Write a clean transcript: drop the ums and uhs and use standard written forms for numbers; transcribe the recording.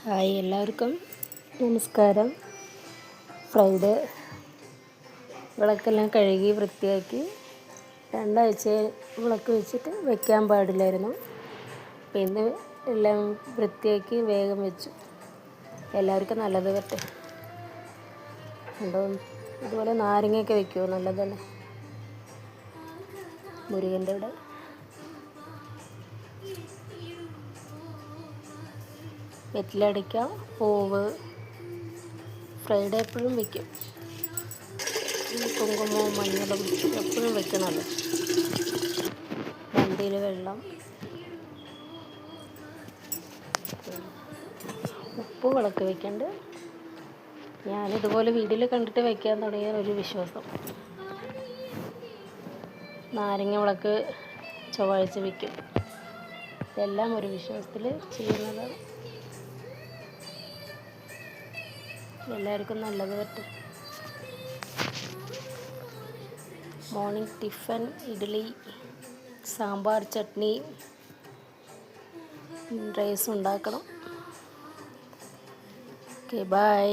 Hi, എല്ലാവർക്കും നമസ്കാരം. Friday വിളക്കെല്ലാം കഴുകി വൃത്തിയാക്കി 2 ആഴ്ച വിളക്ക് വെച്ചിട്ട് വെക്കാൻ പാടില്ലായിരുന്നു. പിന്നെ എല്ലാം വൃത്തിയാക്കി വേഗം വെച്ചു. എല്ലാവർക്കും നല്ലത് പറ്റും. ഉണ്ടോ? ഇതുപോലെ നാരങ്ങയൊക്കെ വെക്കുമോ? നല്ലതല്ലേ. മുരുകൻ്റെ ഇവിടെ വെറ്റിലടിക്ക, പൂവ്, ഫ്രൈഡേ എപ്പോഴും വയ്ക്കും. കുങ്കുമവും മഞ്ഞളും എപ്പോഴും വെക്കണമല്ലോ. വണ്ടിയിൽ വെള്ളം, ഉപ്പ് വിളക്ക് വയ്ക്കണ്ട്. ഞാനിതുപോലെ വീഡിയോയിൽ കണ്ടിട്ട് വയ്ക്കാൻ തുടങ്ങിയ ഒരു വിശ്വാസം. നാരങ്ങ വിളക്ക് ചൊവ്വാഴ്ച വയ്ക്കും. ഇതെല്ലാം ഒരു വിശ്വാസത്തിൽ ചെയ്യുന്നതാണ്. എല്ലാവർക്കും നല്ലത് പറ്റും. Morning tiffin idli, sambar, chutney, rice ഉണ്ടാക്കണം. Okay, by.